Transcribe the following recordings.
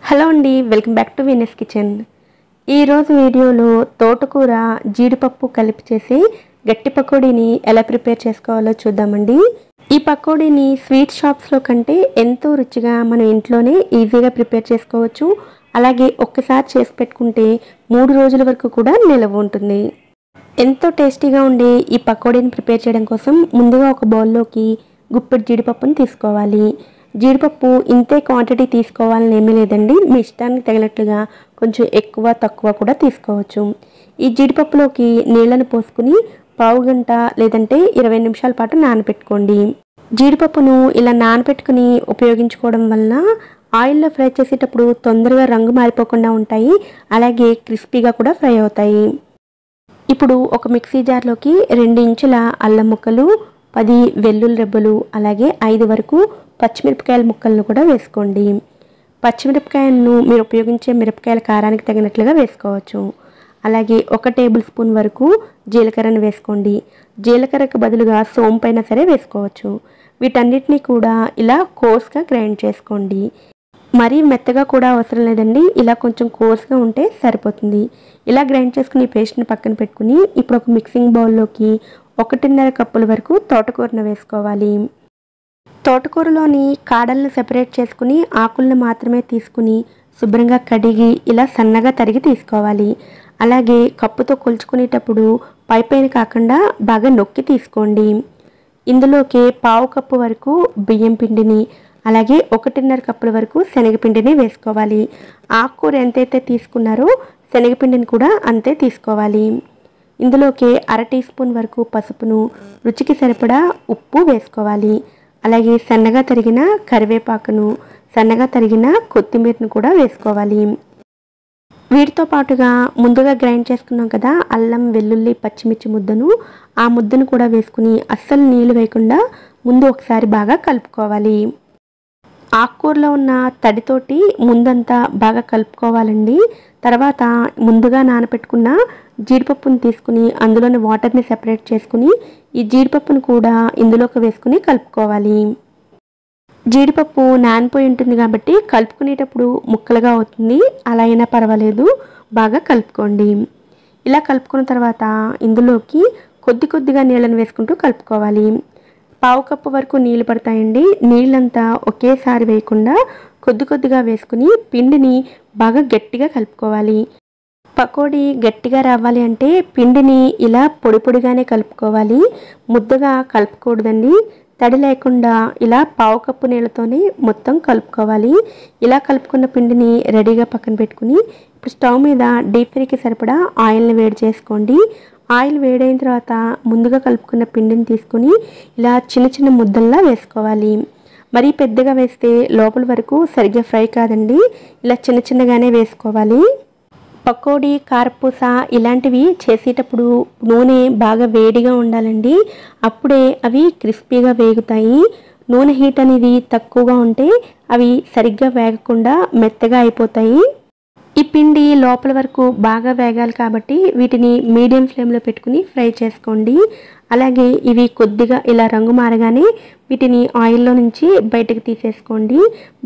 Hello అండి, welcome back to Venus kitchen. ఈరోజు వీడియోలో తోటకూర జీడిపప్పు కలిపి చేసి గట్టి పకోడీని ఎలా ప్రిపేర్ చేసుకోవాలో చూద్దామండి. ఈ పకోడీని స్వీట్ షాప్స్లో కంటే ఎంతో రుచిగా మనం ఇంట్లోనే ఈజీగా ప్రిపేర్ చేసుకోవచ్చు. అలాగే ఒక్కసారి చేసి పెట్టుకుంటే 3 రోజుల వరకు కూడా నిలవ ఉంటుంది. ఎంతో టేస్టీగా ఉండే ఈ పకోడీని ప్రిపేర్ చేయడం కోసం ముందుగా ఒక బౌల్లోకి గుప్పెడు జీడిపప్పును తీసుకోవాలి. జీడిపప్పు ఇంతే క్వాంటిటీ తీసుకోవాలని ఏమీ లేదండి, మీ ఇష్టానికి తగినట్లుగా కొంచెం ఎక్కువ తక్కువ కూడా తీసుకోవచ్చు. ఈ జీడిపప్పులోకి నీళ్ళను పోసుకుని పావు గంట లేదంటే 20 నిమిషాల పాటు నానబెట్టుకోండి. జీడిపప్పును ఇలా నానబెట్టుకుని ఉపయోగించుకోవడం వల్ల ఆయిల్లో ఫ్రై చేసేటప్పుడు తొందరగా రంగు మారిపోకుండా ఉంటాయి, అలాగే క్రిస్పీగా కూడా ఫ్రై అవుతాయి. ఇప్పుడు ఒక మిక్సీ జార్లోకి 2 ఇంచుల అల్లం ముక్కలు, 10 వెల్లుల్లి రెబ్బలు, అలాగే 5 వరకు పచ్చిమిరపకాయల ముక్కలను కూడా వేసుకోండి. పచ్చిమిరపకాయలను మీరు ఉపయోగించే మిరపకాయల కారానికి తగినట్లుగా వేసుకోవచ్చు. అలాగే 1 టేబుల్ స్పూన్ వరకు జీలకర్రను వేసుకోండి. జీలకర్రకు బదులుగా సోంపైనా సరే వేసుకోవచ్చు. వీటన్నిటినీ కూడా ఇలా కోర్స్గా గ్రైండ్ చేసుకోండి. మరీ మెత్తగా కూడా అవసరం లేదండి, ఇలా కొంచెం కోర్స్గా ఉంటే సరిపోతుంది. ఇలా గ్రైండ్ చేసుకుని పేస్ట్ని పక్కన పెట్టుకుని ఇప్పుడు ఒక మిక్సింగ్ బౌల్లోకి 1.5 కప్పుల వరకు తోటకూరను వేసుకోవాలి. తోటకూరలోని కాడలను సెపరేట్ చేసుకుని ఆకులను మాత్రమే తీసుకుని శుభ్రంగా కడిగి ఇలా సన్నగా తరిగి తీసుకోవాలి. అలాగే కప్పుతో కొలుచుకునేటప్పుడు పైపైన కాకుండా బాగా నొక్కి తీసుకోండి. ఇందులోకి పావు కప్పు వరకు బియ్యం పిండిని, అలాగే 1.5 కప్పుల వరకు శనగపిండిని వేసుకోవాలి. ఆకుకూర ఎంతైతే తీసుకున్నారో శనగపిండిని కూడా అంతే తీసుకోవాలి. ఇందులోకి 1/2 టీ స్పూన్ వరకు పసుపును, రుచికి సరిపడా ఉప్పు వేసుకోవాలి. అలాగే సన్నగా తరిగిన కరివేపాకును, సన్నగా తరిగిన కొత్తిమీరను కూడా వేసుకోవాలి. వీటితో పాటుగా ముందుగా గ్రైండ్ చేసుకున్నాం కదా అల్లం, వెల్లుల్లి, పచ్చిమిర్చి ముద్దను, ఆ ముద్దను కూడా వేసుకుని అస్సలు నీళ్ళు వేయకుండా ముందు ఒకసారి బాగా కలుపుకోవాలి. ఆకుకూరలో ఉన్న తడితోటి ముందంతా బాగా కలుపుకోవాలండి. తర్వాత ముందుగా నానబెట్టుకున్న జీడిపప్పును తీసుకుని అందులోని వాటర్ని సెపరేట్ చేసుకుని ఈ జీడిపప్పును కూడా ఇందులోకి వేసుకుని కలుపుకోవాలి. జీడిపప్పు నానిపోయి ఉంటుంది కాబట్టి కలుపుకునేటప్పుడు ముక్కలుగా అవుతుంది, అలా అయినా పర్వాలేదు, బాగా కలుపుకోండి. ఇలా కలుపుకున్న తర్వాత ఇందులోకి కొద్దిగా నీళ్ళని వేసుకుంటూ కలుపుకోవాలి. పావు కప్పు వరకు నీళ్ళు పడతాయండి. నీళ్ళంతా ఒకేసారి వేయకుండా కొద్దిగా వేసుకుని పిండిని బాగా గట్టిగా కలుపుకోవాలి. పకోడీ గట్టిగా రావాలి అంటే పిండిని ఇలా పొడిగానే కలుపుకోవాలి, ముద్దగా కలుపుకూడదండి. తడి లేకుండా ఇలా పావు కప్పు నీళ్ళతోనే మొత్తం కలుపుకోవాలి. ఇలా కలుపుకున్న పిండిని రెడీగా పక్కన పెట్టుకుని ఇప్పుడు స్టవ్ మీద డీప్ ఫ్రైకి సరిపడా ఆయిల్ని వేడి చేసుకోండి. ఆయిల్ వేడైన తర్వాత ముందుగా కలుపుకున్న పిండిని తీసుకుని ఇలా చిన్న ముద్దల్లా వేసుకోవాలి. మరీ పెద్దగా వేస్తే లోపల వరకు సరిగ్గా ఫ్రై కాదండి, ఇలా చిన్నగానే వేసుకోవాలి. పకోడీ, కారపూస ఇలాంటివి చేసేటప్పుడు నూనె బాగా వేడిగా ఉండాలండి, అప్పుడే అవి క్రిస్పీగా వేగుతాయి. నూనె హీట్ అనేది తక్కువగా ఉంటే అవి సరిగ్గా వేగకుండా మెత్తగా అయిపోతాయి. ఈ పిండి లోపల వరకు బాగా వేగాలి కాబట్టి వీటిని మీడియం ఫ్లేమ్లో పెట్టుకుని ఫ్రై చేసుకోండి. అలాగే ఇవి కొద్దిగా ఇలా రంగు మారగానే వీటిని ఆయిల్లో నుంచి బయటకు తీసేసుకోండి.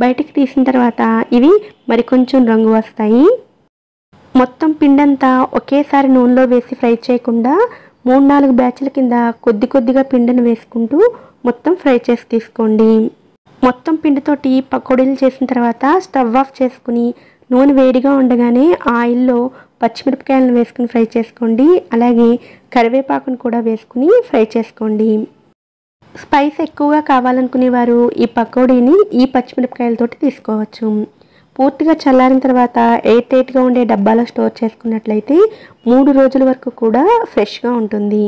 బయటకు తీసిన తర్వాత ఇవి మరికొంచెం రంగు వస్తాయి. మొత్తం పిండంతా ఒకేసారి నూనెలో వేసి ఫ్రై చేయకుండా 3-4 బ్యాచ్ల కింద కొద్దిగా పిండిని వేసుకుంటూ మొత్తం ఫ్రై చేసి తీసుకోండి. మొత్తం పిండితోటి పకోడీలు చేసిన తర్వాత స్టవ్ ఆఫ్ చేసుకుని నూనె వేడిగా ఉండగానే ఆయిల్లో పచ్చిమిరపకాయలను వేసుకుని ఫ్రై చేసుకోండి. అలాగే కరివేపాకును కూడా వేసుకుని ఫ్రై చేసుకోండి. స్పైస్ ఎక్కువగా కావాలనుకునేవారు ఈ పకోడీని ఈ పచ్చిమిరపకాయలతోటి తీసుకోవచ్చు. పూర్తిగా చల్లారిన తర్వాత ఎయిర్ టైట్గా ఉండే డబ్బాలో స్టోర్ చేసుకున్నట్లయితే 3 రోజుల వరకు కూడా ఫ్రెష్గా ఉంటుంది.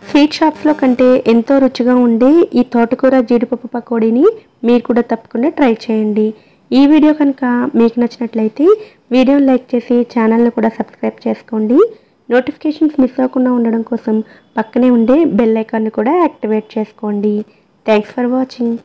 స్వీట్ షాప్స్లో కంటే ఎంతో రుచిగా ఉండే ఈ తోటకూర జీడిపప్పు పకోడీని మీరు కూడా తప్పకుండా ట్రై చేయండి. ఈ వీడియో కనుక మీకు నచ్చినట్లయితే వీడియోని లైక్ చేసి ఛానల్ని కూడా సబ్స్క్రైబ్ చేసుకోండి. నోటిఫికేషన్స్ మిస్ అవ్వకుండా ఉండడం కోసం పక్కనే ఉండే బెల్ ఐకాన్ని కూడా యాక్టివేట్ చేసుకోండి. Thanks for watching.